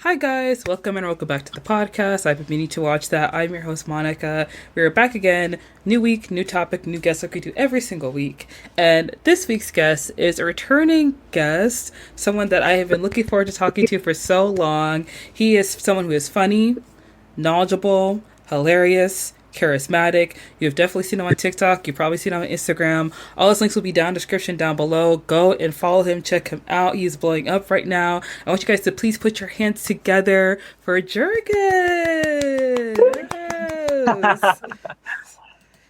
Hi guys, welcome back to the podcast. I've been meaning to watch that. I'm your host Monica. We're back again. New week, new topic, new guest like we do every single week. And this week's guest is a returning guest, someone that I have been looking forward to talking to for so long. He is someone who is funny, knowledgeable, hilarious, charismatic. You've definitely seen him on TikTok. You've probably seen him on Instagram. All his links will be down in the description down below. Go and follow him. Check him out. He's blowing up right now. I want you guys to please put your hands together for Jurgen. Yes.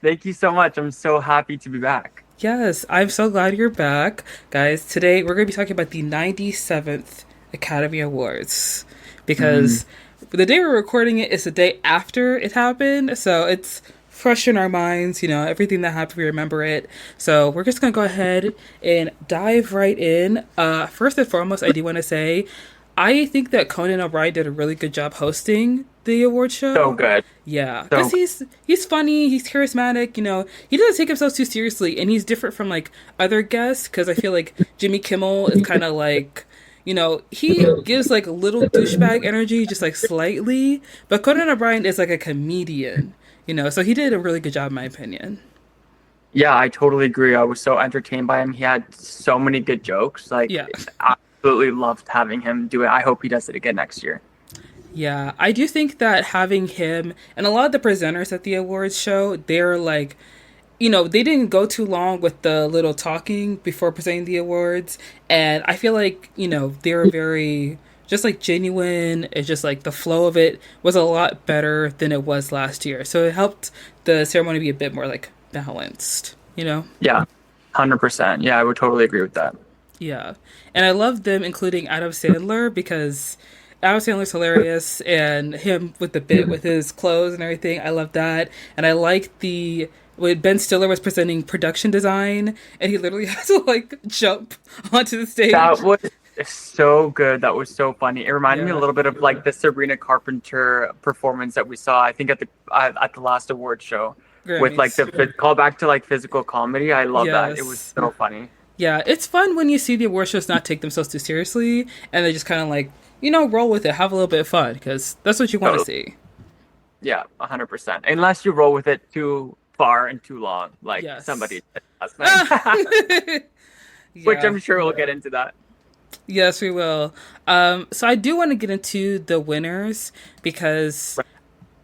Thank you so much. I'm so happy to be back. Yes, I'm so glad you're back. Guys, today we're going to be talking about the 97th Academy Awards because the day we're recording it is the day after it happened, so it's fresh in our minds, everything that happened, we remember it. So we're just going to go ahead and dive right in. First and foremost, I do want to say, I think that Conan O'Brien did a really good job hosting the award show. So good. Yeah, because he's funny, he's charismatic, he doesn't take himself too seriously, and he's different from, other guests, because I feel like Jimmy Kimmel is kind of he gives a little douchebag energy, just slightly. But Conan O'Brien is a comedian, so he did a really good job, in my opinion. Yeah, I totally agree. I was so entertained by him. He had so many good jokes. Yeah. I absolutely loved having him do it. I hope he does it again next year. Yeah, I do think that having him and a lot of the presenters at the awards show, they're they didn't go too long with the little talking before presenting the awards. And I feel they were very just genuine. It's just the flow of it was a lot better than it was last year. So it helped the ceremony be a bit more balanced, Yeah, 100%. Yeah, I would totally agree with that. Yeah. And I love them including Adam Sandler because Adam Sandler's hilarious, and him with the bit with his clothes and everything. I love that. And I like when Ben Stiller was presenting production design, and he literally had to jump onto the stage. That was so good. That was so funny. It reminded me a little bit of the Sabrina Carpenter performance that we saw, I think at the last award show. Grammys. With the callback to physical comedy. I love that. It was so funny. Yeah, it's fun when you see the award shows not take themselves too seriously, and they just kind of roll with it, have a little bit of fun, because that's what you want to see. Yeah, 100%. Unless you roll with it too far and too long, somebody did last night. Which I'm sure we'll get into that. Yes, we will. So I do want to get into the winners, because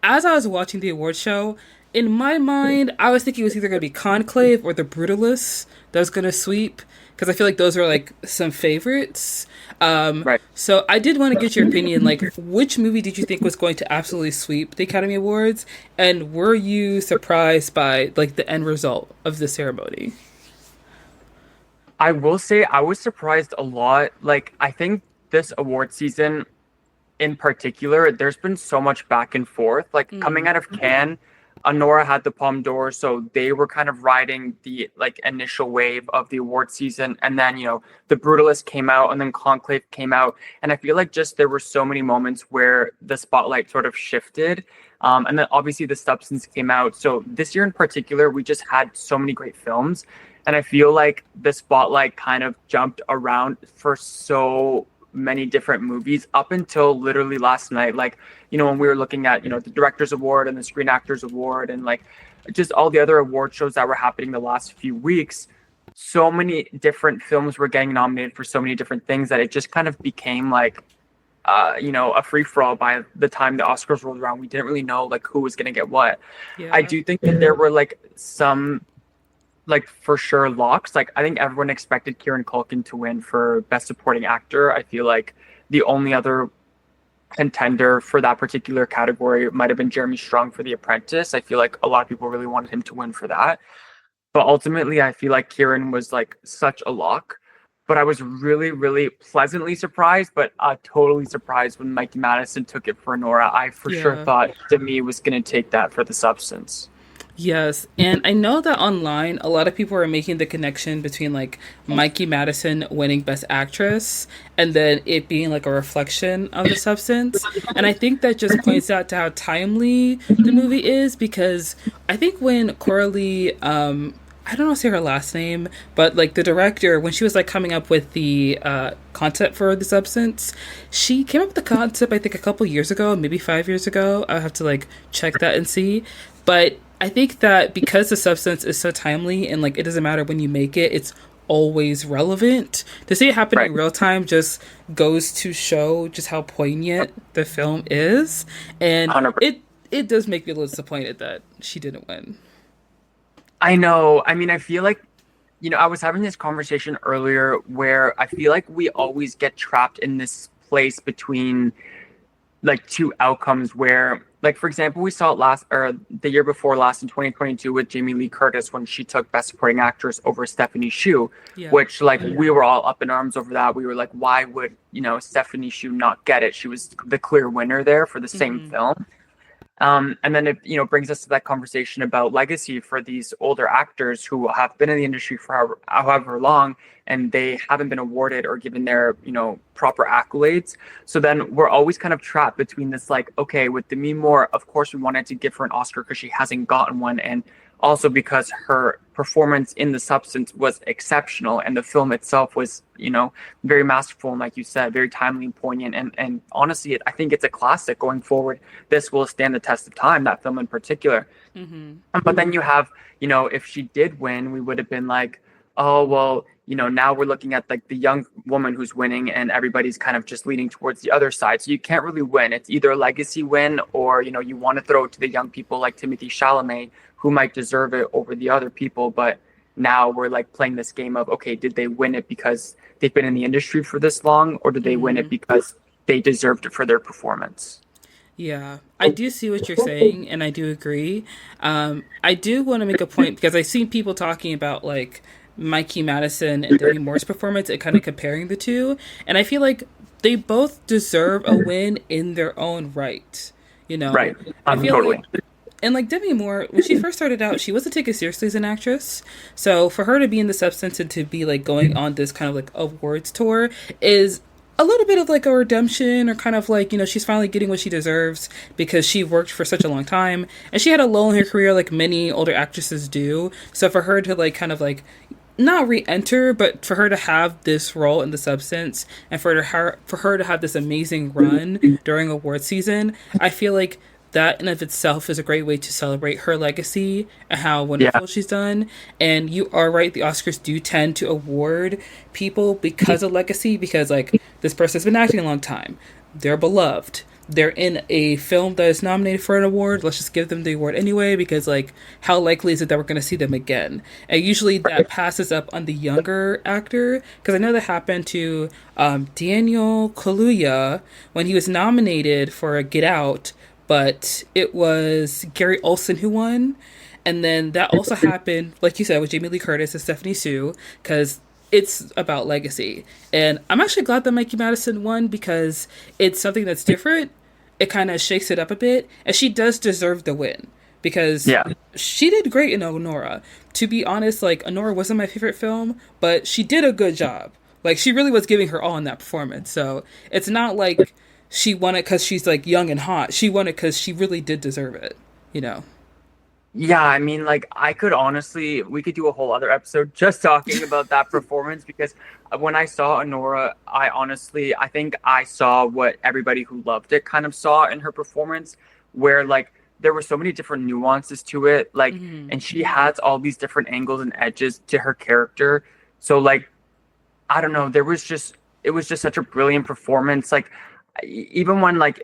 as I was watching the award show, in my mind, I was thinking it was either going to be Conclave or The Brutalist that was going to sweep, because I feel like those are some favorites. So I did want to get your opinion, which movie did you think was going to absolutely sweep the Academy Awards, and were you surprised by the end result of the ceremony? I will say I was surprised a lot. I think this award season in particular, there's been so much back and forth. Coming out of Cannes, Anora had the Palme d'Or, so they were kind of riding the initial wave of the award season, and then The Brutalist came out, and then Conclave came out, and I feel just there were so many moments where the spotlight sort of shifted, and then obviously The Substance came out. So this year in particular, we just had so many great films, and I feel the spotlight kind of jumped around for so many different movies up until literally last night. When we were looking at the Directors Award and the Screen Actors Award and just all the other award shows that were happening the last few weeks, so many different films were getting nominated for so many different things that it just kind of became a free-for-all. By the time the Oscars rolled around, we didn't really know who was going to get what. I do think that there were some for sure locks. I think everyone expected Kieran Culkin to win for Best Supporting Actor. I feel the only other contender for that particular category might have been Jeremy Strong for The Apprentice. I feel a lot of people really wanted him to win for that. But ultimately, I feel Kieran was such a lock. But I was really, really pleasantly surprised, but totally surprised when Mikey Madison took it for Anora. I for sure thought Demi was going to take that for The Substance. Yes, and I know that online a lot of people are making the connection between Mikey Madison winning Best Actress and then it being a reflection of The Substance. And I think that just points out to how timely the movie is, because I think when Coralie I don't know say her last name, but like the director, when she was like coming up with the concept for the substance, she came up with the concept I think a couple years ago, maybe 5 years ago. I'll have to like check that and see. But I think that because the substance is so timely and like it doesn't matter when you make it, it's always relevant. To see it happen Right. in real time just goes to show just how poignant the film is, and 100%. it does make me a little disappointed that she didn't win. I know. I mean, I feel like, I was having this conversation earlier where I feel like we always get trapped in this place between like two outcomes where, like, for example, we saw it last or the year before last in 2022 with Jamie Lee Curtis when she took Best Supporting Actress over Stephanie Hsu, Yeah. which like we were all up in arms over that. We were like, why would, Stephanie Hsu not get it? She was the clear winner there for the same film. And then it, brings us to that conversation about legacy for these older actors who have been in the industry for however long, and they haven't been awarded or given their, proper accolades. So then we're always kind of trapped between this, like, okay, with Demi Moore, of course we wanted to give her an Oscar because she hasn't gotten one, and also because her performance in The Substance was exceptional, and the film itself was, very masterful and, like you said, very timely and poignant. And honestly, I think it's a classic going forward. This will stand the test of time, that film in particular. But then you have, if she did win, we would have been like, oh, well, now we're looking at like the young woman who's winning and everybody's kind of just leaning towards the other side. So you can't really win. It's either a legacy win or, you want to throw it to the young people like Timothée Chalamet, who might deserve it over the other people. But now we're like playing this game of, okay, did they win it because they've been in the industry for this long, or did they win it because they deserved it for their performance? Yeah, I do see what you're saying, and I do agree. I do want to make a point because I've seen people talking about like Mikey Madison and Demi Moore's performance and kind of comparing the two, and I feel like they both deserve a win in their own right. Right. I feel Totally. like, and like Demi Moore, when she first started out, she wasn't taken seriously as an actress. So for her to be in The Substance and to be like going on this kind of like awards tour is a little bit of like a redemption, or kind of like, she's finally getting what she deserves because she worked for such a long time and she had a lull in her career like many older actresses do. So for her to like kind of like not re-enter, but for her to have this role in The Substance and for her to have this amazing run during award season, I feel like that in of itself is a great way to celebrate her legacy and how wonderful she's done. And you are right, the Oscars do tend to award people because of legacy, because like this person's been acting a long time, they're beloved, they're in a film that is nominated for an award, let's just give them the award anyway, because like how likely is it that we're going to see them again? And usually that passes up on the younger actor, because I know that happened to Daniel Kaluuya when he was nominated for Get Out, but it was Gary Olson who won. And then that also happened, like you said, with Jamie Lee Curtis and Stephanie Hsu, because it's about legacy. And I'm actually glad that Mikey Madison won because it's something that's different. It kind of shakes it up a bit. And she does deserve the win because she did great in Anora. To be honest, like, Anora wasn't my favorite film, but she did a good job. Like, she really was giving her all in that performance. So it's not like she won it because she's like young and hot. She won it because she really did deserve it. Yeah, I mean, like, we could do a whole other episode just talking about that performance, because when I saw Anora, I think I saw what everybody who loved it kind of saw in her performance, where like there were so many different nuances to it, like, and she has all these different angles and edges to her character. So like, I don't know, it was just such a brilliant performance. Like, even when like,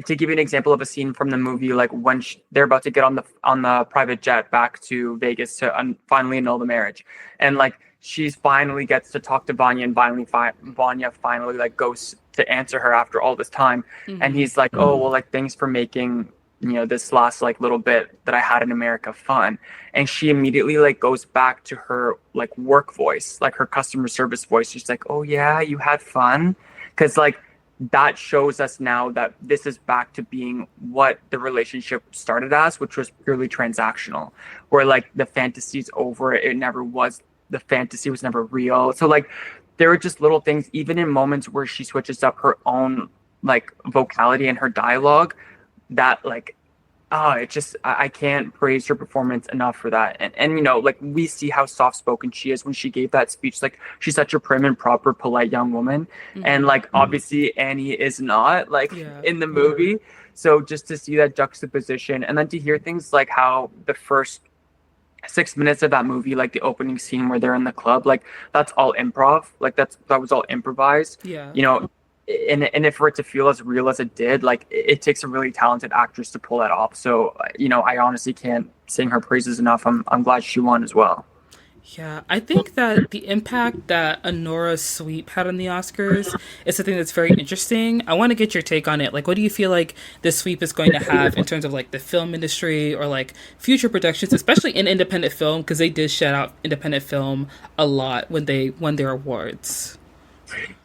to give you an example of a scene from the movie, like when they're about to get on the private jet back to Vegas to finally annul the marriage, and like she's finally gets to talk to Vanya, and Vanya finally like goes to answer her after all this time, and he's like, oh well, like, thanks for making this last like little bit that I had in America fun. And she immediately like goes back to her like work voice, like her customer service voice. She's like, oh yeah, you had fun, because like that shows us now that this is back to being what the relationship started as, which was purely transactional, where like the fantasy's over. The fantasy was never real. So like there were just little things, even in moments where she switches up her own like vocality and her dialogue, that like it just I can't praise her performance enough for that. And you know, like we see how soft spoken she is when she gave that speech. Like she's such a prim and proper, polite young woman. And Hmm. like obviously Annie is not like Yeah. in the movie. So just to see that juxtaposition and then to hear things like how the first 6 minutes of that movie, like the opening scene where they're in the club, like that's all improv. Like that was all improvised. Yeah. You know, and for it to feel as real as it did, like it takes a really talented actress to pull that off. So you know, I honestly can't sing her praises enough. I'm glad she won as well. Yeah, I think that the impact that Anora's sweep had on the Oscars is something that's very interesting. I want to get your take on it. Like, what do you feel like this sweep is going to have in terms of like the film industry or like future productions, especially in independent film, because they did shout out independent film a lot when they won their awards.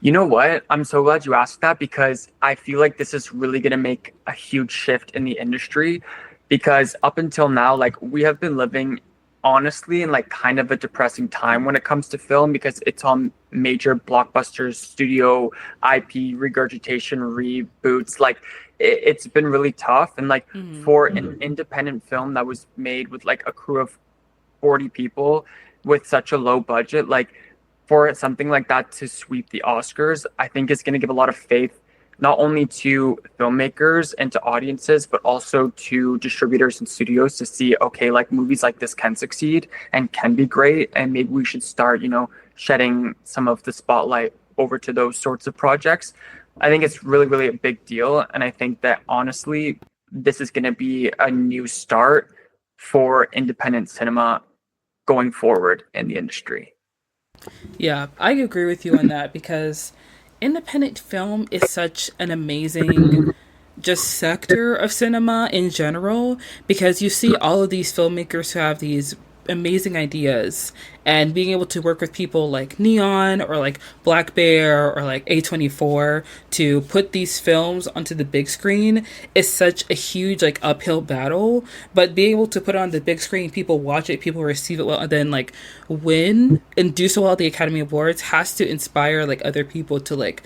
You know what? I'm so glad you asked that because I feel like this is really going to make a huge shift in the industry because up until now, like we have been living honestly in like kind of a depressing time when it comes to film because it's on major blockbusters, studio IP regurgitation, reboots. Like it's been really tough. And like Mm-hmm. for an independent film that was made with like a crew of 40 people with such a low budget, like for something like that to sweep the Oscars, I think is going to give a lot of faith not only to filmmakers and to audiences, but also to distributors and studios to see, okay, like movies like this can succeed and can be great. And maybe we should start, you know, shedding some of the spotlight over to those sorts of projects. I think it's really, really a big deal. And I think that honestly, this is going to be a new start for independent cinema going forward in the industry. Yeah, I agree with you on that because independent film is such an amazing just sector of cinema in general because you see all of these filmmakers who have these amazing ideas and being able to work with people like Neon or like Black Bear or like A24 to put these films onto the big screen is such a huge like uphill battle, but being able to put it on the big screen, people watch it, people receive it well, and then like win and do so well at the Academy Awards has to inspire like other people to like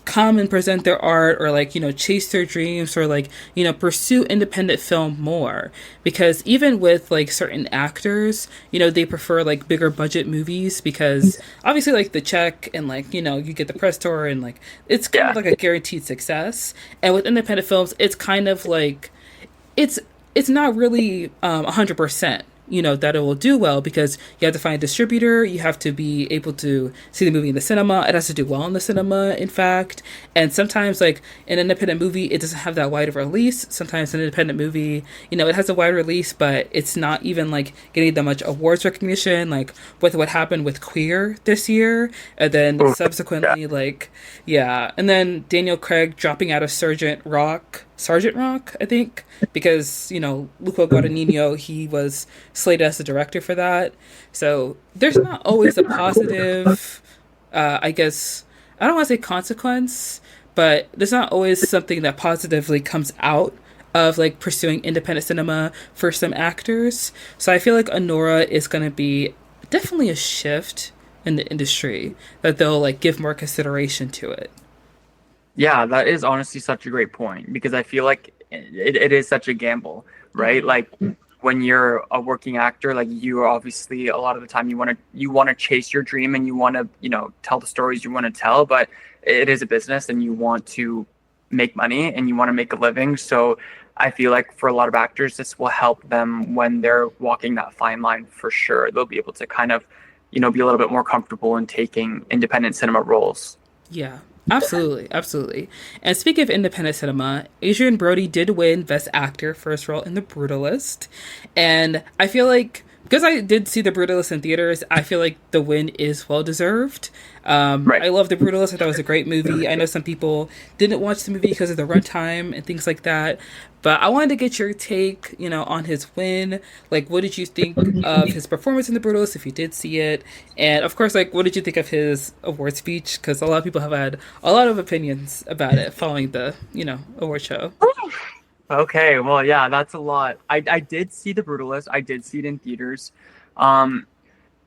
come and present their art or like chase their dreams or like pursue independent film more because even with like certain actors they prefer like bigger budget movies because obviously like the check and like you get the press tour and like it's kind of Yeah. like a guaranteed success, and with independent films it's kind of like it's it's not really 100% that it will do well because you have to find a distributor, you have to be able to see the movie in the cinema, it has to do well in the cinema in fact, and sometimes like an independent movie it doesn't have that wide of a release. Sometimes an independent movie it has a wide release but it's not even like getting that much awards recognition, like with what happened with Queer this year, and then Oof. Yeah. subsequently like yeah, and then Daniel Craig dropping out of Sergeant Rock, I think, because Luca Guadagnino he was slated as the director for that. So there's not always a positive, I guess I don't want to say consequence, but there's not always something that positively comes out of like pursuing independent cinema for some actors. So I feel like Honora is going to be definitely a shift in the industry that they'll like give more consideration to it. Yeah, that is honestly such a great point because I feel like it is such a gamble, right? Mm-hmm. Like when you're a working actor, like you are obviously a lot of the time you want to chase your dream and you want to, tell the stories you want to tell, but it is a business and you want to make money and you want to make a living. So I feel like for a lot of actors, this will help them when they're walking that fine line for sure. They'll be able to kind of, be a little bit more comfortable in taking independent cinema roles. Yeah, absolutely, absolutely. And speaking of independent cinema, Adrian Brody did win Best Actor for his role in The Brutalist, and I feel like because I did see The Brutalist in theaters, I feel like the win is well deserved. Right. I love The Brutalist. I thought it was a great movie. I know some people didn't watch the movie because of the runtime and things like that, but I wanted to get your take, on his win. Like, what did you think of his performance in The Brutalist, if you did see it? And of course, like, what did you think of his award speech? Because a lot of people have had a lot of opinions about it following the, award show. Okay, well, yeah, that's a lot. I did see The Brutalist. I did see it in theaters. Um,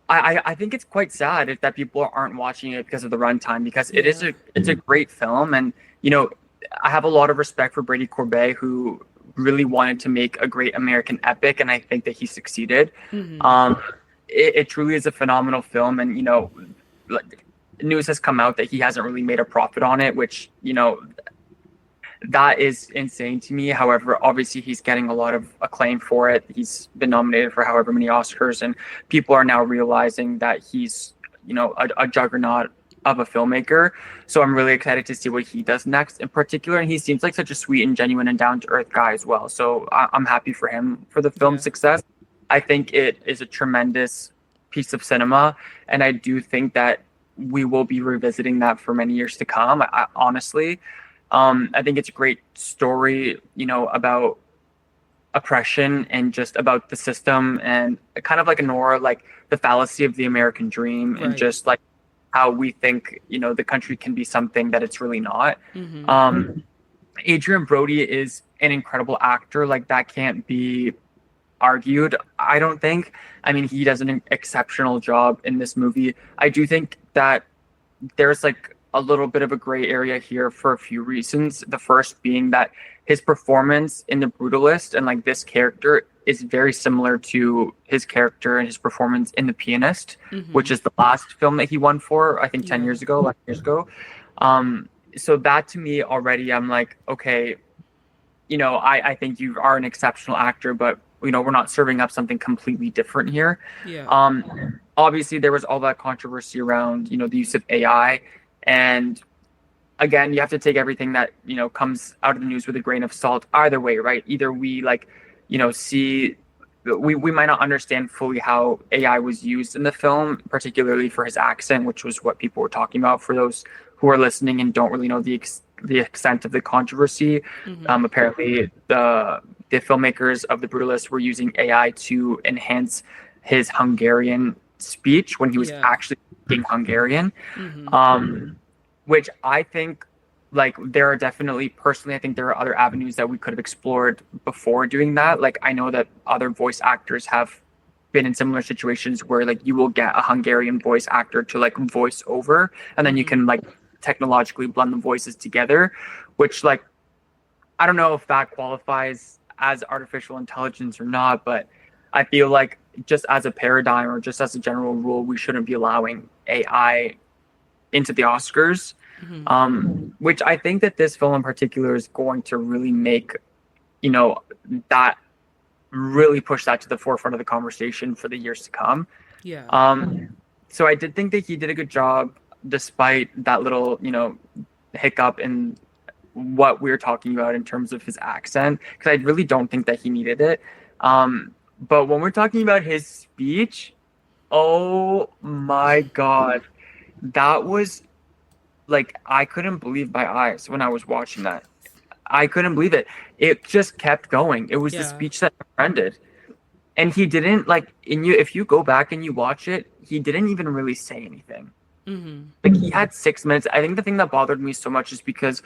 I think it's quite sad if that people aren't watching it because of the runtime because Yeah. it's a great film and I have a lot of respect for Brady Corbet who really wanted to make a great American epic, and I think that he succeeded. Mm-hmm. It truly is a phenomenal film, and like, news has come out that he hasn't really made a profit on it, which that is insane to me. However, obviously he's getting a lot of acclaim for it. He's been nominated for however many Oscars, and people are now realizing that he's a juggernaut of a filmmaker. So I'm really excited to see what he does next in particular. And he seems like such a sweet and genuine and down to earth guy as well. So I'm happy for him for the film's success. I think it is a tremendous piece of cinema, and I do think that we will be revisiting that for many years to come. I honestly, I think it's a great story, about oppression and just about the system, and kind of like Anora, like the fallacy of the American dream, and just like how we think, the country can be something that it's really not. Mm-hmm. Adrian Brody is an incredible actor. Like, that can't be argued, I don't think. I mean, he does an exceptional job in this movie. I do think that there's like a little bit of a gray area here for a few reasons. The first being that his performance in The Brutalist and like this character is very similar to his character and his performance in The Pianist, which is the last film that he won for, I think 10 years ago, 11 years ago. So that to me already, I'm like, okay, I think you are an exceptional actor, but we're not serving up something completely different here. Obviously there was all that controversy around, the use of AI. And again, you have to take everything that, comes out of the news with a grain of salt either way, right? Either we we might not understand fully how AI was used in the film, particularly for his accent, which was what people were talking about. For those who are listening and don't really know the extent of the controversy, apparently the filmmakers of The Brutalist were using AI to enhance his Hungarian speech when he was actually speaking Hungarian, which I think, like, there are definitely, personally, I think there are other avenues that we could have explored before doing that. Like, I know that other voice actors have been in similar situations where, like, you will get a Hungarian voice actor to, like, voice over, and then you can, like, technologically blend the voices together, which, like, I don't know if that qualifies as artificial intelligence or not, but I feel like just as a paradigm or just as a general rule, we shouldn't be allowing AI into the Oscars. Which I think that this film in particular is going to really make, that really push that to the forefront of the conversation for the years to come. So I did think that he did a good job, despite that little, hiccup in what we were talking about in terms of his accent, because I really don't think that he needed it. But when we're talking about his speech, oh my God, that was like, I couldn't believe my eyes when I was watching that. I couldn't believe it. It just kept going. It was the speech that never ended. And he didn't, like, if you go back and you watch it, he didn't even really say anything. Like, he had 6 minutes. I think the thing that bothered me so much is because,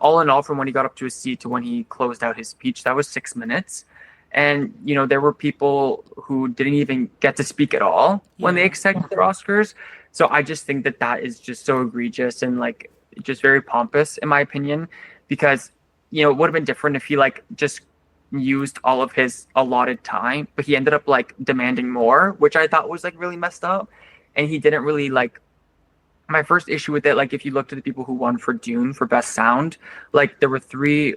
all in all, from when he got up to his seat to when he closed out his speech, that was 6 minutes. And, there were people who didn't even get to speak at all when they accepted their Oscars. So I just think that that is just so egregious and, like, just very pompous, in my opinion, because, it would have been different if he, like, just used all of his allotted time, but he ended up, like, demanding more, which I thought was, like, really messed up. And he didn't really, like, my first issue with it, like, if you looked at the people who won for Dune for Best Sound, like, there were 3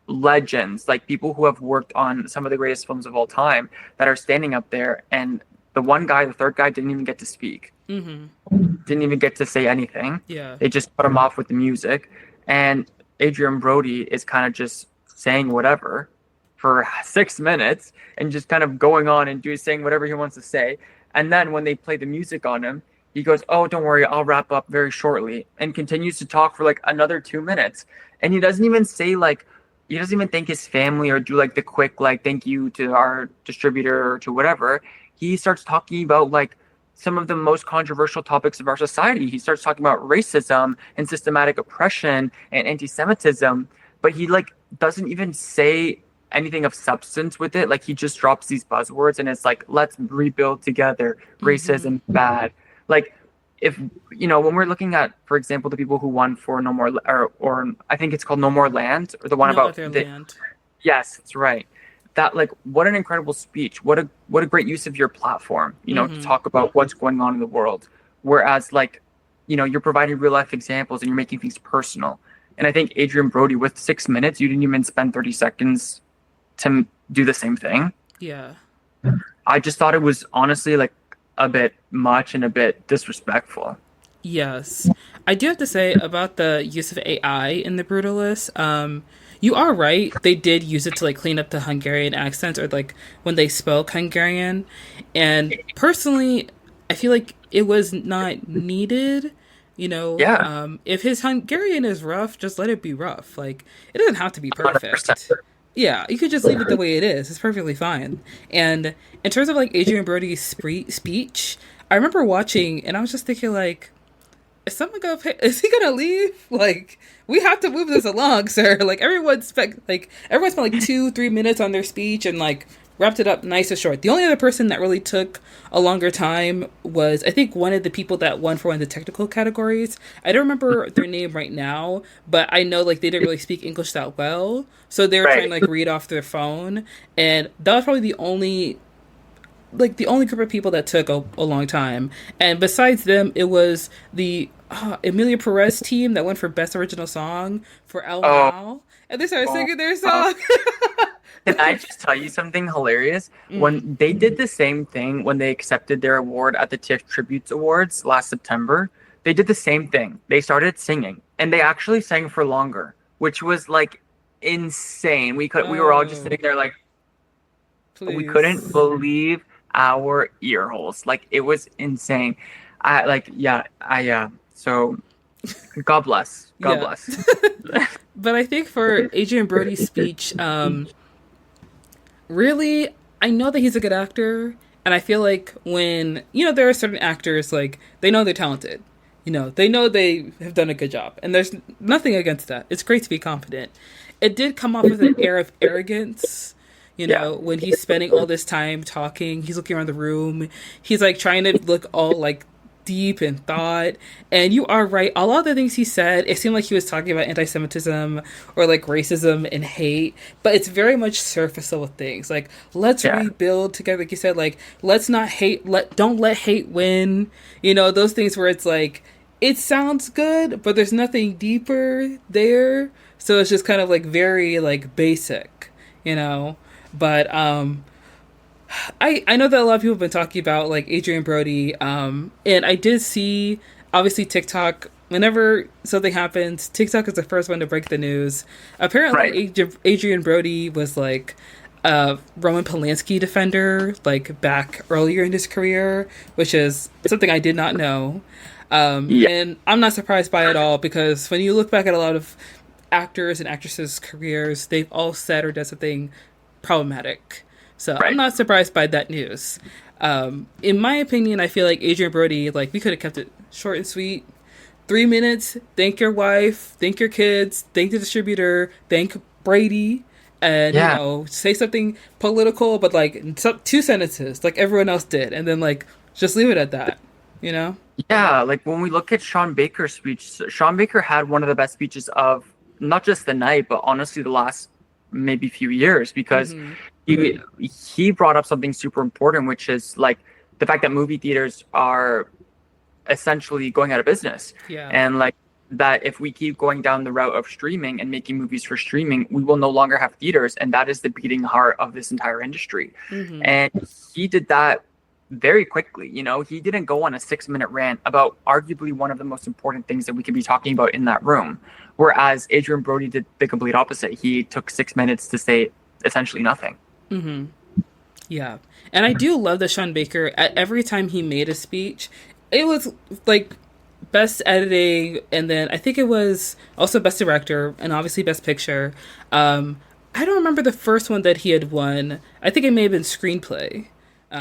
legends, like, people who have worked on some of the greatest films of all time that are standing up there, and the third guy didn't even get to speak. Didn't even get to say anything. They just put him off with the music, and Adrian Brody is kind of just saying whatever for 6 minutes and just kind of going on and saying whatever he wants to say. And then when they play the music on him, he goes, "Oh, don't worry, I'll wrap up very shortly," and continues to talk for like another 2 minutes. And he doesn't even say, like, he doesn't even thank his family or do like the quick, like, thank you to our distributor or to whatever. He starts talking about, like, some of the most controversial topics of our society. He starts talking about racism and systematic oppression and anti-Semitism, but he, like, doesn't even say anything of substance with it. Like, he just drops these buzzwords and it's like, let's rebuild together. Racism bad. Like, if, when we're looking at, for example, the people who won for No More, or I think it's called No More Land, or the one No about Other Land. Yes, that's right. That like what an incredible speech. What a great use of your platform, to Mm-hmm. talk about what's going on in the world. Whereas like, you're providing real life examples and you're making things personal. And I think Adrian Brody with 6 minutes, you didn't even spend 30 seconds to do the same thing. Yeah. I just thought it was honestly like a bit much and a bit disrespectful. Yes. I do have to say about the use of AI in The Brutalist, you are right. They did use it to like clean up the Hungarian accents or like when they spoke Hungarian. And personally, I feel like it was not needed. Yeah, If his Hungarian is rough, just let it be rough. Like, it doesn't have to be 100%. perfect. Yeah, you could just leave it the way it is. It's perfectly fine. And in terms of like Adrian Brody's speech, I remember watching and I was just thinking like, is someone gonna pay? Is he gonna leave? Like, we have to move this along, sir. Like, everyone spent like 2-3 minutes on their speech and like wrapped it up nice and short. The only other person that really took a longer time was I think one of the people that won for one of the technical categories. I don't remember their name right now, but I know like they didn't really speak English that well, so they were trying Right. to like read off their phone, and that was probably the only group of people that took a long time. And besides them, it was the Emelia Perez team that went for Best Original Song for El Oh, Mal. And they started oh, singing their oh. song. Can I just tell you something hilarious? Mm. When they did the same thing when they accepted their award at the TIFF Tributes Awards last September, they did the same thing. They started singing and they actually sang for longer, which was like insane. We were all just Oh, sitting there like we couldn't please. believe our ear holes. Like it was insane. I like yeah, I so God bless. God Yeah. bless. But I think for Adrian Brody's speech, really, I know that he's a good actor. And I feel like when, there are certain actors, like, they know they're talented. They know they have done a good job. And there's nothing against that. It's great to be confident. It did come off with an air of arrogance. Yeah. When he's spending all this time talking, he's looking around the room. He's like trying to look all like deep in thought. And you are right. A lot of the things he said, it seemed like he was talking about anti Semitism or like racism and hate, but it's very much surface level things. Like, let's Yeah. rebuild together. Like you said, like, let's not hate, don't let hate win. Those things where it's like, it sounds good, but there's nothing deeper there. So it's just kind of like very like basic, you know? But I know that a lot of people have been talking about like Adrian Brody, and I did see obviously TikTok. Whenever something happens, TikTok is the first one to break the news. Apparently, Right. Adrian Brody was like a Roman Polanski defender, like back earlier in his career, which is something I did not know. Yeah. And I'm not surprised by it all because when you look back at a lot of actors and actresses' careers, they've all said or done something problematic. So I'm Right. not surprised by that news. In my opinion, I feel like Adrian Brody, like we could have kept it short and sweet. 3 minutes. Thank your wife. Thank your kids. Thank the distributor. Thank Brady. And Yeah. say something political, but like two sentences, like everyone else did, and then like just leave it at that. You know? Yeah, like when we look at Sean Baker's speech, Sean Baker had one of the best speeches of not just the night, but honestly the last maybe few years because Mm-hmm. he brought up something super important, which is like the fact that movie theaters are essentially going out of business. Yeah. And like that if we keep going down the route of streaming and making movies for streaming, we will no longer have theaters. And that is the beating heart of this entire industry. Mm-hmm. And he did that very quickly. He didn't go on a 6 minute rant about arguably one of the most important things that we could be talking about in that room. Whereas Adrian Brody did the complete opposite. He took 6 minutes to say essentially nothing. Mm-hmm. Yeah. And I do love that Sean Baker, at every time he made a speech, it was like best editing, and then I think it was also best director, and obviously best picture. I don't remember the first one that he had won. I think it may have been screenplay.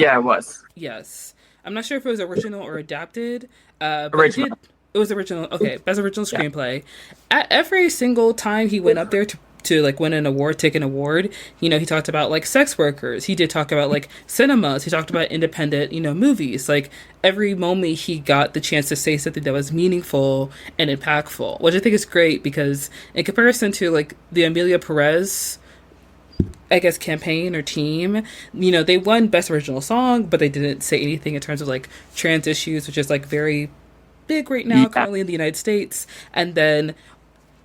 Yeah, it was Yes. I'm not sure if it was original or adapted, but it did. original. It was original. Okay, best original Yeah. screenplay. At every single time he went up there to like win an award, take an award, he talked about like sex workers. He did talk about like cinemas. He talked about independent, movies. Like every moment he got the chance to say something that was meaningful and impactful, which I think is great because in comparison to like the Amelia Perez I guess, campaign or team. You know, they won Best Original Song, but they didn't say anything in terms of like trans issues, which is like very big right now, Yeah. currently in the United States. And then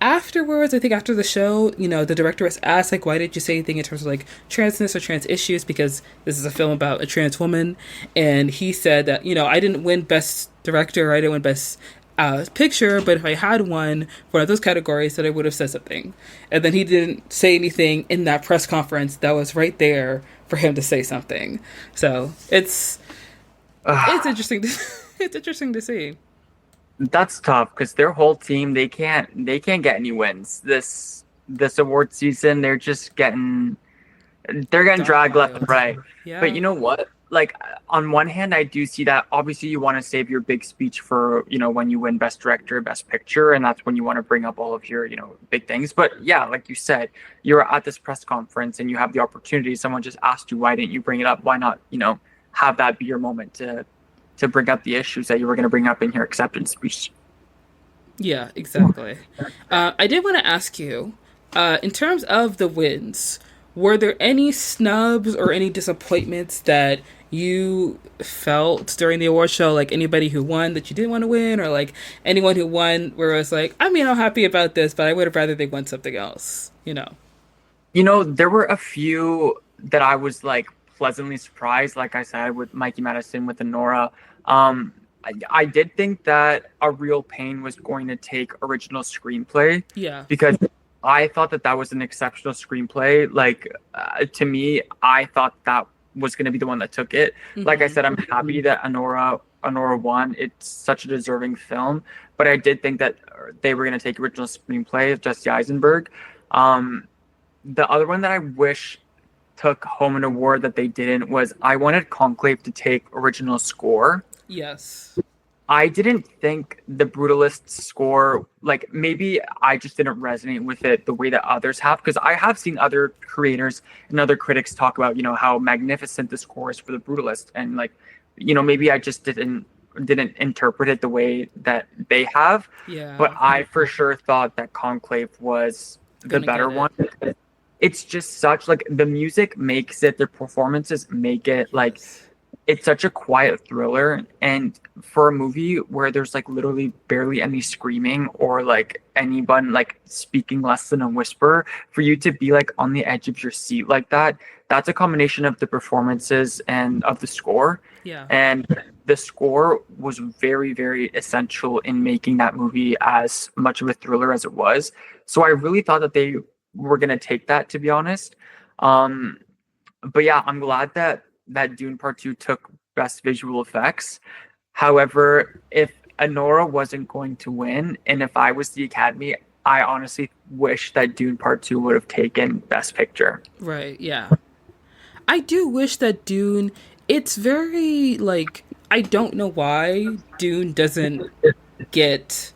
afterwards, I think after the show, you know, the director was asked, like, why did you say anything in terms of like transness or trans issues? Because this is a film about a trans woman. And he said that, you know, I didn't win Best Director, I didn't win Best picture, but if I had won for one of those categories, that I would have said something. And then he didn't say anything in that press conference that was right there for him to say something. So it's interesting. It's interesting to see. That's tough because their whole team they can't get any wins this award season. They're getting dragged left and right. But Yeah. you know what? Like on one hand, I do see that obviously you want to save your big speech for, when you win Best Director, Best Picture, and that's when you want to bring up all of your, big things. But yeah, like you said, you're at this press conference and you have the opportunity. Someone just asked you, why didn't you bring it up? Why not, have that be your moment to bring up the issues that you were going to bring up in your acceptance speech? Yeah, exactly. I did want to ask you, in terms of the wins, were there any snubs or any disappointments that you felt during the award show? Like anybody who won that you didn't want to win, or like anyone who won where it was like, I mean, I'm happy about this, but I would have rather they won something else, you know? There were a few that I was like pleasantly surprised, like I said, with Mikey Madison, with Anora. I did think that A Real Pain was going to take original screenplay Yeah. because I thought that that was an exceptional screenplay. Like, to me, I thought that was going to be the one that took it. Like I Mm-hmm. said, I'm happy that Anora won. It's such a deserving film, but I did think that they were going to take original screenplay of Jesse Eisenberg. The other one that I wish took home an award that they didn't was I wanted Conclave to take original score. Yes. I didn't think the Brutalist score, like maybe I just didn't resonate with it the way that others have, because I have seen other creators and other critics talk about, how magnificent the score is for the Brutalist, and like, maybe I just didn't interpret it the way that they have. But Yeah. I for sure thought that Conclave was the Gonna better get one. it. It's just such like the music makes it, their performances make it like Yes. it's such a quiet thriller, and for a movie where there's like literally barely any screaming or like anyone like speaking less than a whisper, for you to be like on the edge of your seat like that, that's a combination of the performances and of the score. Yeah. And the score was very, very essential in making that movie as much of a thriller as it was. So I really thought that they were going to take that, to be honest. um but yeah, I'm glad that Dune Part 2 took Best Visual Effects. However, if Anora wasn't going to win, and if I was the Academy, I honestly wish that Dune Part 2 would have taken Best Picture. Right. Yeah. I do wish that Dune, it's very like, I don't know why Dune doesn't get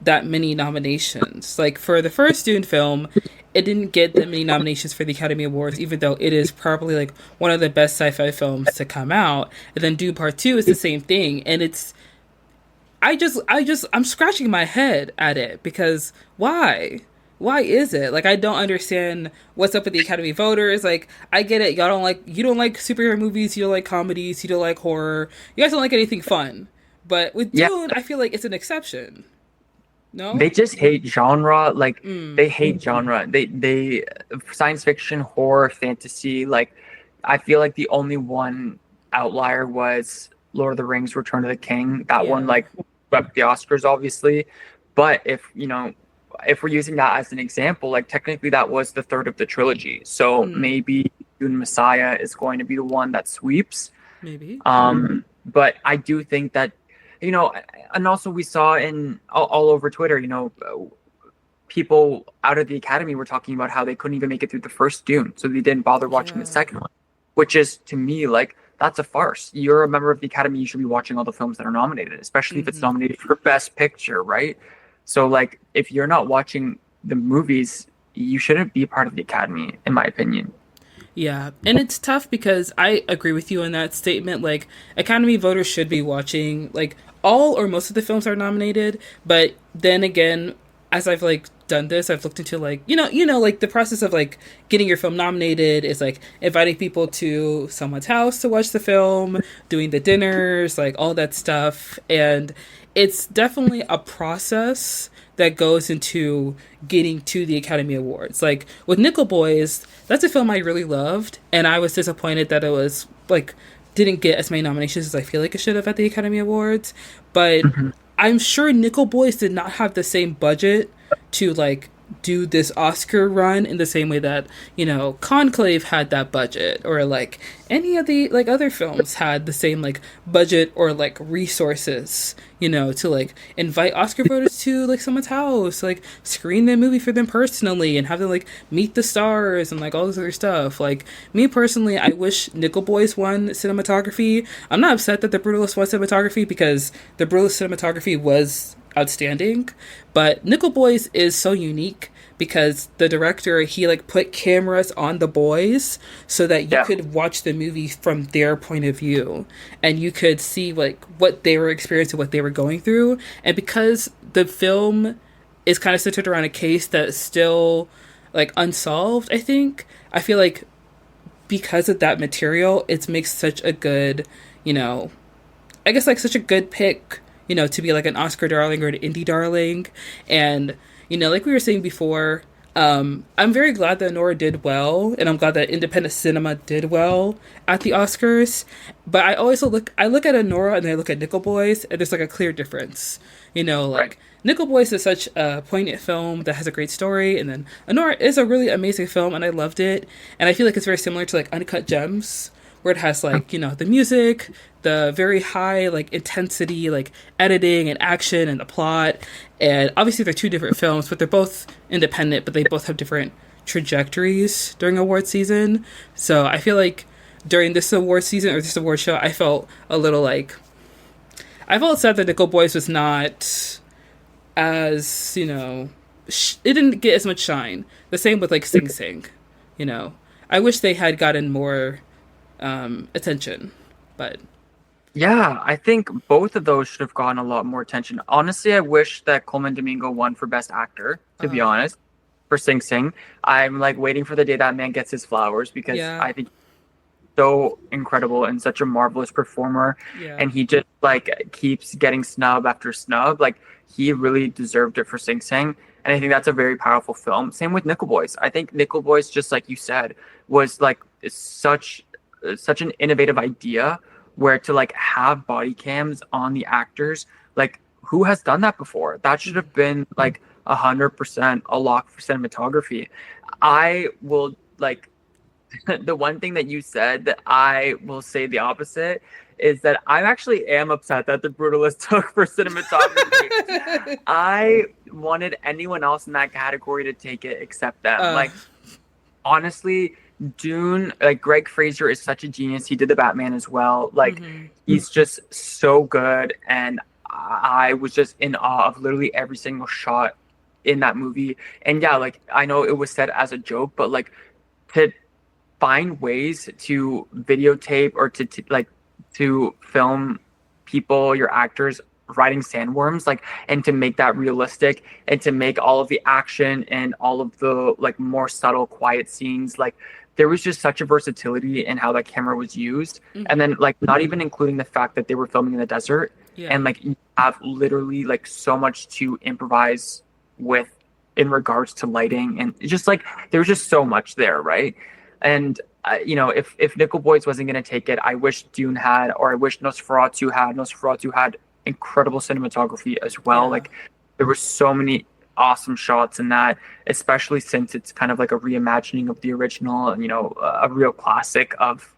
that many nominations. Like for the first Dune film, it didn't get that many nominations for the Academy Awards, even though it is probably like one of the best sci-fi films to come out. And then Dune Part 2 is the same thing. And I'm scratching my head at it because why? Why is it? Like, I don't understand what's up with the Academy voters. Like, I get it. You don't like superhero movies. You don't like comedies. You don't like horror. You guys don't like anything fun. But with Yeah, Dune, I feel like it's an exception. No? they just hate genre. Like Mm, they hate genre. They science fiction, horror, fantasy. Like I feel like the only one outlier was Lord of the Rings: Return of the King. That one yeah. like swept the Oscars, obviously. But if we're using that as an example, like technically that was the third of the trilogy. So Mm, maybe Dune Messiah is going to be the one that sweeps. maybe. But I do think that, you know, and also we saw in all over Twitter, people out of the Academy were talking about how they couldn't even make it through the first Dune, so they didn't bother watching the Yeah. second one, which is to me like that's a farce. You're a member of the Academy, you should be watching all the films that are nominated, especially if it's Hmm. nominated for Best Picture, right? So like if you're not watching the movies, you shouldn't be part of the Academy, in my opinion. Yeah, and it's tough because I agree with you on that statement. Like, Academy voters should be watching, like, all or most of the films are nominated, but then again, as I've like done this, I've looked into like like the process of like getting your film nominated is like inviting people to someone's house to watch the film, doing the dinners, like all that stuff, and it's definitely a process that goes into getting to the Academy Awards. Like with Nickel Boys, that's a film I really loved, and I was disappointed that it was like didn't get as many nominations as I feel like it should have at the Academy Awards. But Mhm. I'm sure Nickel Boys did not have the same budget to like do this Oscar run in the same way that, Conclave had that budget, or like any of the like other films had the same like budget or like resources, to like invite Oscar voters to like someone's house, like screen the movie for them personally and have them like meet the stars and like all this other stuff. Like me personally, I wish Nickel Boys won cinematography. I'm not upset that The Brutalist won cinematography because The Brutalist cinematography was outstanding, but Nickel Boys is so unique because the director, he like put cameras on the boys so that you Yeah. could watch the movie from their point of view and you could see like what they were experiencing, what they were going through. And because the film is kind of centered around a case that's still like unsolved, I feel like because of that material, it makes such a good, you know I guess like such a good pick, to be like an Oscar darling or an indie darling. And, like we were saying before, I'm very glad that Anora did well, and I'm glad that independent cinema did well at the Oscars. But I look at Anora and I look at Nickel Boys, and there's like a clear difference. Right. Like Nickel Boys is such a poignant film that has a great story, and then Anora is a really amazing film, and I loved it. And I feel like it's very similar to like Uncut Gems, where it has like the music, the very high like intensity, like editing and action and the plot. And obviously they're two different films, but they're both independent, but they both have different trajectories during award season. So I feel like during this award season or this award show, I felt a little like I felt sad that Nickel Boys was not as it didn't get as much shine. The same with like Sing Sing. I wish they had gotten more attention, but Yeah, I think both of those should have gotten a lot more attention. Honestly, I wish that Coleman Domingo won for Best Actor, to be uh, honest, for Sing Sing. I'm like waiting for the day that man gets his flowers because yeah, I think he's so incredible and such a marvelous performer. yeah, And he just like keeps getting snub after snub. Like he really deserved it for Sing Sing. And I think that's a very powerful film. Same with Nickel Boys. I think Nickel Boys, just like you said, was like such an innovative idea where to like have body cams on the actors, like who has done that before? That should have been like 100% a lock for cinematography. I will like the one thing that you said that I will say the opposite is that I actually am upset that the Brutalist took for cinematography. I wanted anyone else in that category to take it except them. uh, Like honestly, Dune, like Greg Fraser is such a genius. He did the Batman as well. Like mhm. he's just so good, and I was just in awe of literally every single shot in that movie. And yeah, like I know it was said as a joke, but like to find ways to videotape or like to film people, your actors riding sandworms, like, and to make that realistic and to make all of the action and all of the like more subtle quiet scenes, like there was just such a versatility in how that camera was used. And Mhm. then like not even including the fact that they were filming in the desert, Yeah, and like you have literally like so much to improvise with in regards to lighting, and it's just like there was just so much there, right? And if Nickel Boys wasn't going to take it, I wish Dune had, or I wish Nosferatu had. Nosferatu had incredible cinematography as well. yeah, Like there were so many awesome shots in that, especially since it's kind of like a reimagining of the original, and a real classic of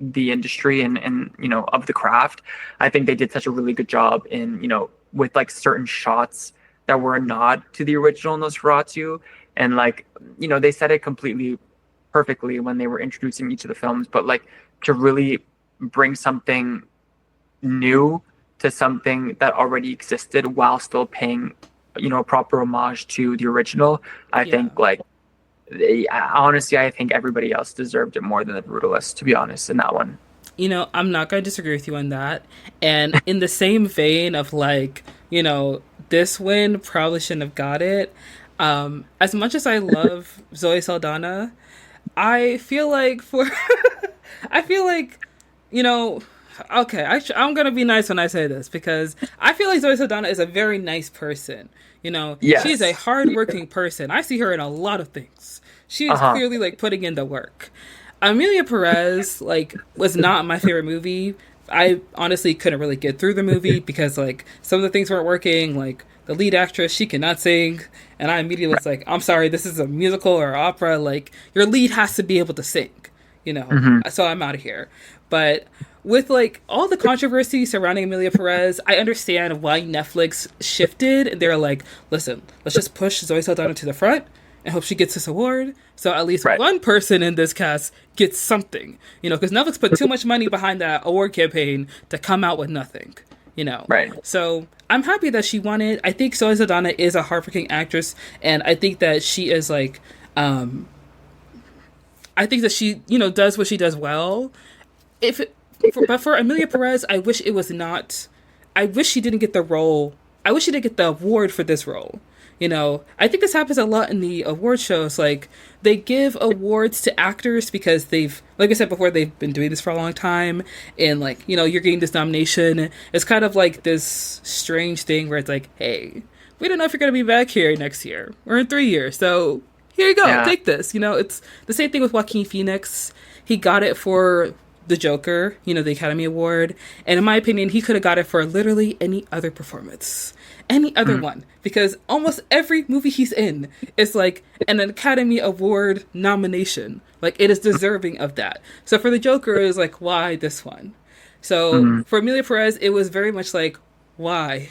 the industry and of the craft. I think they did such a really good job in with like certain shots that were a nod to the original Nosferatu, and like they said it completely perfectly when they were introducing each of the films, but like to really bring something new to something that already existed while still paying a proper homage to the original. I yeah. think like honestly, I think everybody else deserved it more than the Brutalist, to be honest, in that one. I'm not going to disagree with you on that. And in the same vein of like, this win probably shouldn't have got it. As much as I love Zoe Saldana, I feel like for I feel like, you know, okay, I'm gonna be nice when I say this because I feel like Zoe Saldana is a very nice person. You know, she's a Yes. hardworking person. I see her in a lot of things. She is Uh-huh. clearly like putting in the work. Amelia Perez like was not my favorite movie. I honestly couldn't really get through the movie because like some of the things weren't working. Like the lead actress, she cannot sing, and I immediately was like, "I'm sorry, this is a musical or opera. Like your lead has to be able to sing." You know, Hmm. so I'm out of here. But with like all the controversy surrounding Amelia Perez, I understand why Netflix shifted. And they're like, listen, let's just push Zoe Saldana to the front and hope she gets this award. So at least Right. one person in this cast gets something, you know, because Netflix put too much money behind that award campaign to come out with nothing, you know. Right. So I'm happy that she won it. I think Zoe Saldana is a hardworking actress, and I think that she is like, I think that she, you know, does what she does well. But for Amelia Perez, I wish it was not. I wish she didn't get the role. I wish she didn't get the award for this role. You know, I think this happens a lot in the award shows. Like they give awards to actors because they've, like I said before, they've been doing this for a long time, and like you know, you're getting this nomination. It's kind of like this strange thing where it's like, hey, we don't know if you're gonna be back here next year or in 3 years, so here you go, Yeah. take this. You know, it's the same thing with Joaquin Phoenix. He got it for the Joker, you know, the Academy Award. And in my opinion, he could have got it for literally any other performance. Any other one. Because almost every movie he's in is like an Academy Award nomination. Like, it is deserving of that. So for the Joker, it was like, why this one? So for Amelia Perez, it was very much like, why?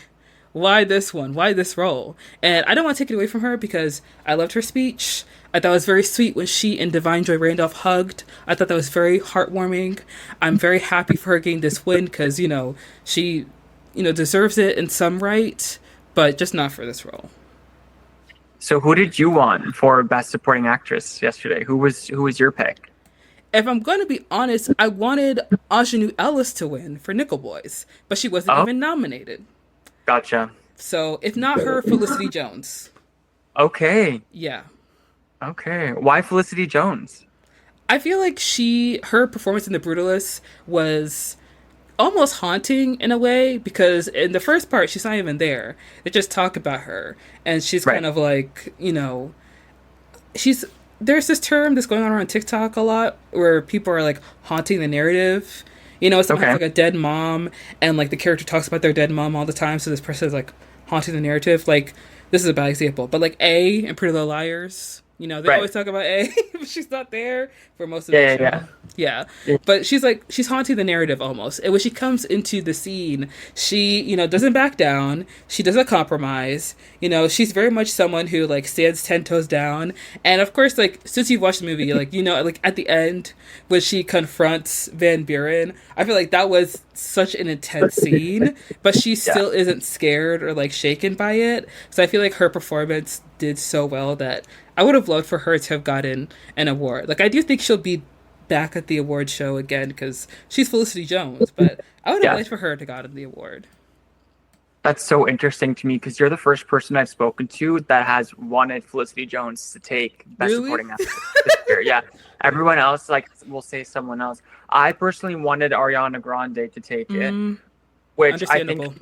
Why this one? Why this role? And I don't want to take it away from her because I loved her speech. I thought it was very sweet when she and Divine Joy Randolph hugged. I thought that was very heartwarming. I'm very happy for her getting this win because, you know, she, you know, deserves it in some right, but just not for this role. So who did you want for Best Supporting Actress yesterday? Who was your pick? If I'm going to be honest, I wanted Aunjanue Ellis to win for Nickel Boys, but she wasn't Oh, even nominated. gotcha. So if not her, Felicity Jones. Okay. Yeah. Okay. Why Felicity Jones? I feel like her performance in The Brutalist was almost haunting in a way because in the first part she's not even there. They just talk about her and she's Right. kind of like, you know, there's this term that's going on around TikTok a lot where people are like haunting the narrative. You know, someone has Okay. like a dead mom and like the character talks about their dead mom all the time, so this person is like haunting the narrative. Like this is a bad example, but like A and Pretty Little Liars, you know, they Right. always talk about A, but she's not there for most of the Yeah, show. yeah, Yeah. yeah. But she's haunting the narrative almost. And when she comes into the scene, she, you know, doesn't back down. She doesn't compromise. You know, she's very much someone who like stands 10 toes down. And of course, like since you've watched the movie, like, you know, like at the end when she confronts Van Buren, I feel like that was such an intense scene, but she Yeah. still isn't scared or like shaken by it. So I feel like her performance did so well that I would have loved for her to have gotten an award. Like I do think she'll be back at the award show again because she's Felicity Jones, but I would have Yeah. liked for her to gotten the award. That's so interesting to me because you're the first person I've spoken to that has wanted Felicity Jones to take Best Really? Supporting Actress this year. Yeah. Everyone else like will say someone else. I personally wanted Ariana Grande to take it, which I think Understandable.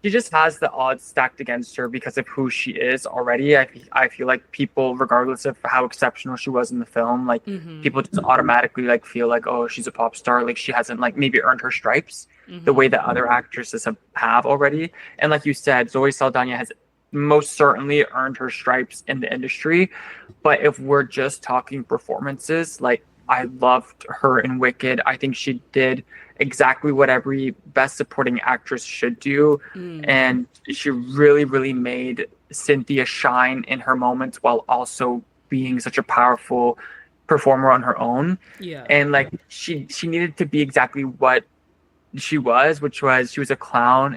she just has the odds stacked against her because of who she is already. I feel like people, regardless of how exceptional she was in the film, like people just automatically like feel like, oh, she's a pop star. Like she hasn't like maybe earned her stripes the way that other actresses have already. And like you said, Zoe Saldana has most certainly earned her stripes in the industry. But if we're just talking performances, like I loved her in Wicked. I think she did exactly what every Best Supporting Actress should do. And she really, really made Cynthia shine in her moments while also being such a powerful performer on her own. Yeah. And like she needed to be exactly what she was, which was she was a clown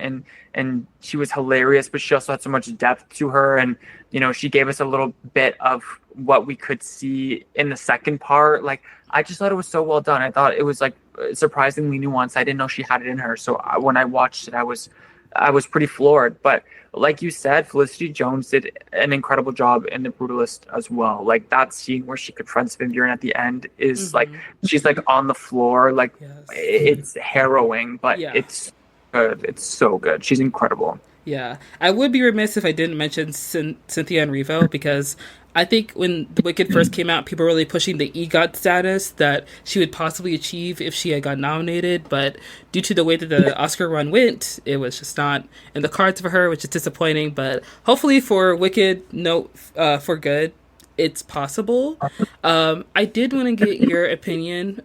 and she was hilarious, but she also had so much depth to her. And you know, she gave us a little bit of what we could see in the second part. Like I just thought it was so well done. I thought it was like surprisingly nuanced. I didn't know she had it in her. So when I watched it, I was I was pretty floored. But like you said, Felicity Jones did an incredible job in The Brutalist as well. Like that scene where she confronts Vivian at the end is like she's like on the floor, like Yes. it's harrowing, but Yeah. it's good. It's so good. She's incredible. Yeah, I would be remiss if I didn't mention Cynthia Erivo because I think when The Wicked first came out, people were really pushing the EGOT status that she would possibly achieve if she had got nominated. But due to the way that the Oscar run went, it was just not in the cards for her, which is disappointing. But hopefully for Wicked, no, for good, it's possible. I did want to get your opinion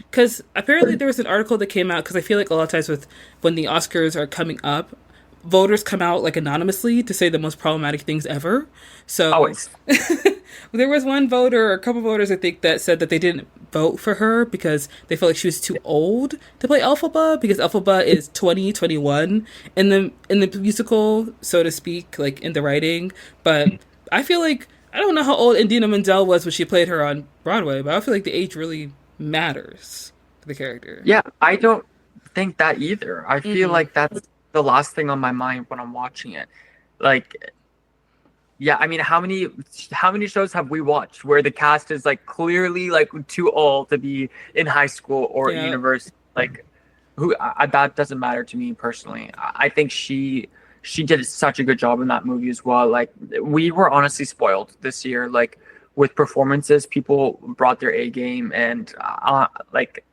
because apparently there was an article that came out because I feel like a lot of times with when the Oscars are coming up, voters come out like anonymously to say the most problematic things ever. So Always. there was one voter or a couple voters I think that said that they didn't vote for her because they felt like she was too old to play Elphaba because Elphaba is 2021 in the musical, so to speak, like in the writing. But I feel like I don't know how old Indina Menzel was when she played her on Broadway, but I feel like the age really matters for the character. Yeah, I don't think that either. I feel like that's the last thing on my mind when I'm watching it. Like, yeah, I mean, how many shows have we watched where the cast is like clearly like too old to be in high school or university? Like, that doesn't matter to me personally. I think she did such a good job in that movie as well. Like, we were honestly spoiled this year. Like, with performances, people brought their A game, and like,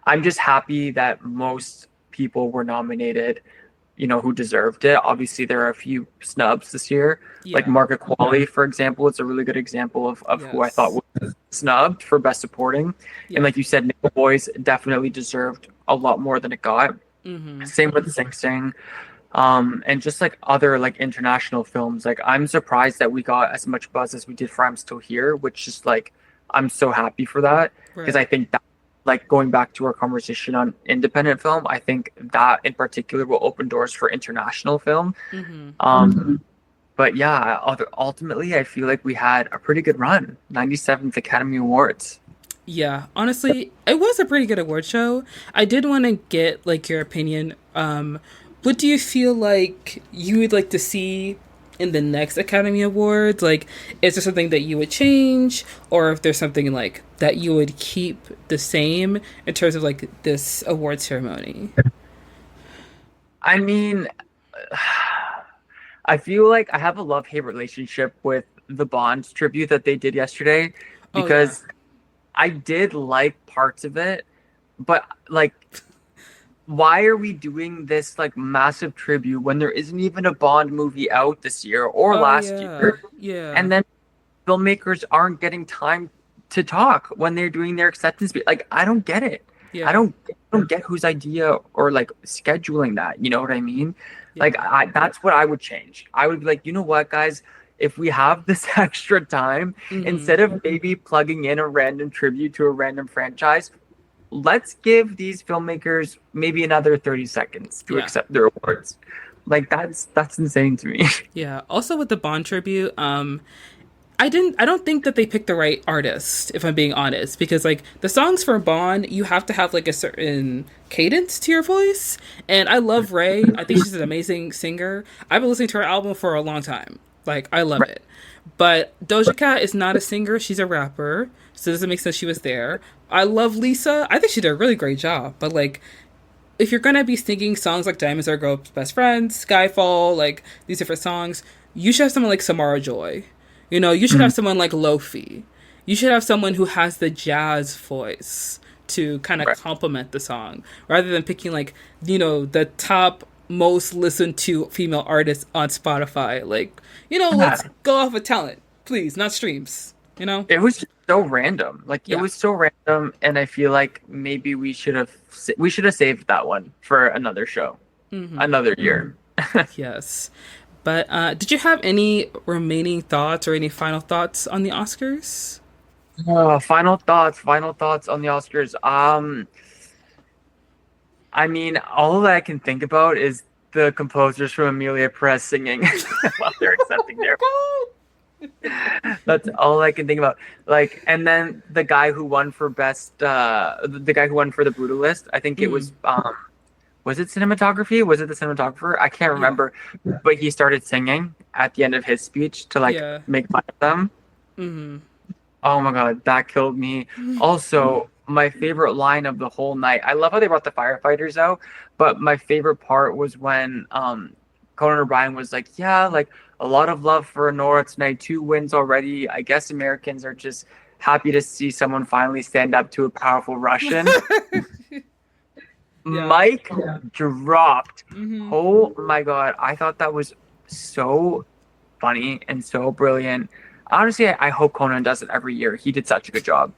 I'm just happy that most people were nominated, who deserved it. Obviously, there are a few snubs this year. Yeah. Like Margaret Qualley, for example, it's a really good example of who I thought was snubbed for Best Supporting. Yeah. And like you said, Nickel Boys definitely deserved a lot more than it got. Same with Sing Sing. And just like other like international films, like I'm surprised that we got as much buzz as we did for I'm Still Here, which is like, I'm so happy for that because I think that, like going back to our conversation on independent film, I think that in particular will open doors for international film. But yeah, ultimately, I feel like we had a pretty good run. 97th Academy Awards. Yeah, honestly, it was a pretty good award show. I did want to get like your opinion. What do you feel like you would like to see in the next Academy Awards? Like, is there something that you would change, or if there's something like that you would keep the same in terms of like this award ceremony? I mean, I feel like I have a love-hate relationship with the Bond tribute that they did yesterday because I did like parts of it, but like, why are we doing this like massive tribute when there isn't even a Bond movie out this year or last year? Yeah. And then filmmakers aren't getting time to talk when they're doing their acceptance speech. Like, I don't get it. Yeah. I don't get whose idea or like scheduling that. You know what I mean? Yeah. Like, that's what I would change. I would be like, you know what, guys? If we have this extra time, instead of maybe plugging in a random tribute to a random franchise, let's give these filmmakers maybe another 30 seconds to accept their awards. Like, that's insane to me. Yeah. Also with the Bond tribute, I don't think that they picked the right artist, if I'm being honest, because like the songs for Bond, you have to have like a certain cadence to your voice. And I love Ray. I think she's an amazing singer. I've been listening to her album for a long time. Like, I love it. But Doja Cat is not a singer. She's a rapper. So it doesn't make sense she was there. I love Lisa. I think she did a really great job. But like, if you're going to be singing songs like Diamonds Are Girl's Best Friend, Skyfall, like these different songs, you should have someone like Samara Joy. You should have someone like Lofi. You should have someone who has the jazz voice to kind of complement the song, rather than picking like, the top most listened to female artists on Spotify. Like, let's go off of talent, please, not streams. It was just so random. Like, it was so random, and I feel like maybe we should have saved that one for another show, another year. Yes. But did you have any remaining thoughts or any final thoughts on the Oscars? Final thoughts on the Oscars. I mean, all that I can think about is the composers from Emelia Perez singing while they're accepting their. That's all I can think about. Like, and then the guy who won for the Brutalist, I think it was was it cinematography? Was it the cinematographer? I can't Yeah. remember. But he started singing at the end of his speech to like Yeah. make fun of them. Mm-hmm. Oh my God, that killed me. Also, my favorite line of the whole night. I love how they brought the firefighters out, but my favorite part was when Conan O'Brien was like, "Yeah, like a lot of love for Anora tonight. 2 wins already. I guess Americans are just happy to see someone finally stand up to a powerful Russian." Yeah. Mike dropped. Mm-hmm. Oh my God, I thought that was so funny and so brilliant. Honestly, I hope Conan does it every year. He did such a good job.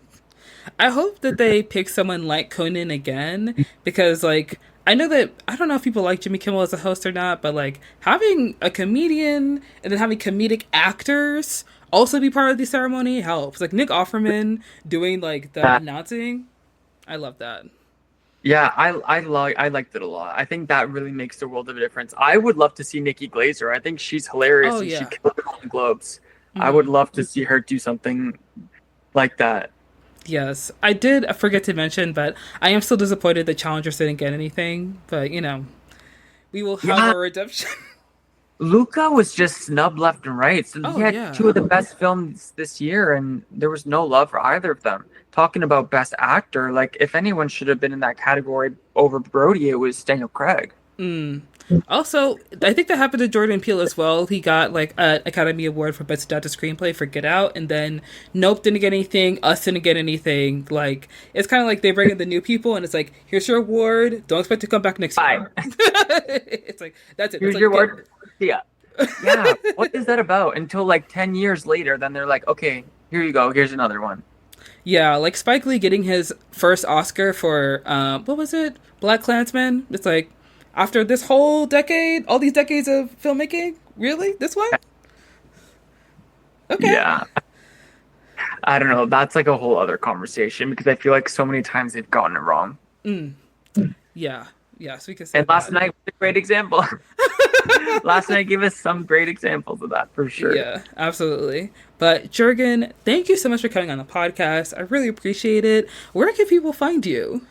I hope that they pick someone like Conan again because, like, I know that I don't know if people like Jimmy Kimmel as a host or not, but like having a comedian and then having comedic actors also be part of the ceremony helps. Like Nick Offerman doing like the That announcing, I love that. Yeah, I liked it a lot. I think that really makes the world of a difference. I would love to see Nikki Glazer. I think she's hilarious Oh and she yeah. killed it on the Globes. I would Hmm. love to see her do something like that. Yes, I did forget to mention, but I am still disappointed that Challengers didn't get anything. But we will have Yeah, our redemption. Luca was just snubbed left and right. So he Oh had yeah. two of the best films this year, and there was no love for either of them. Talking about best actor, like if anyone should have been in that category over Brody, it was Daniel Craig. Mm. Also, I think that happened to Jordan Peele as well. He got like an Academy Award for Best Adapted Screenplay for Get Out, and then Nope didn't get anything. Us didn't get anything. Like it's kind of like they bring in the new people, and it's like, here's your award. Don't expect to come back next year. Bye. It's like that's it. That's Here's all you your get. word. Yeah. Yeah. What is that about? Until like 10 years later, then they're like, okay, here you go. Here's another one. Yeah, like Spike Lee getting his first Oscar for what was it? Black Klansman. It's like after this whole decade, all these decades of filmmaking, really? This one? Okay. Yeah. I don't know. That's like a whole other conversation because I feel like so many times they've gotten it wrong. Mm. Yeah. Yes, we could say And last that. night was a great example. Last night gave us some great examples of that for sure. Yeah, absolutely. But Jurgen, thank you so much for coming on the podcast. I really appreciate it. Where can people find you?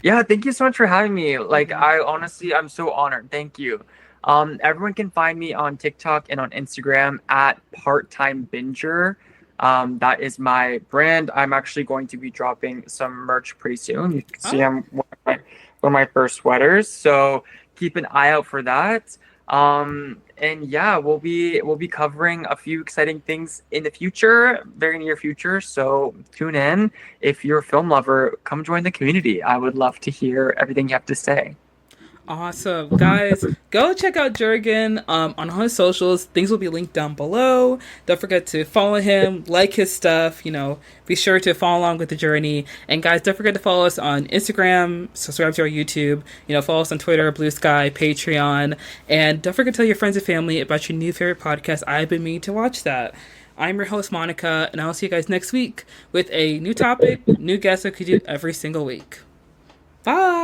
Yeah, thank you so much for having me. Like, Hmm. I honestly, I'm so honored. Thank you. Everyone can find me on TikTok and on Instagram at part-time binger. That is my brand. I'm actually going to be dropping some merch pretty soon. You can see Oh, I'm one of my first sweaters, so keep an eye out for that. And yeah, we'll be covering a few exciting things in the future, very near future. So tune in. If you're a film lover, come join the community. I would love to hear everything you have to say. awesome. Guys, go check out Jurgen on all his socials. Things will be linked down below. Don't forget to follow him, like his stuff, be sure to follow along with the journey. And guys, don't forget to follow us on Instagram, subscribe to our YouTube, follow us on Twitter, Blue Sky, Patreon. And don't forget to tell your friends and family about your new favorite podcast. I've been meaning to watch that. I'm your host, Monica, and I'll see you guys next week with a new topic, new guest that we do every single week. Bye!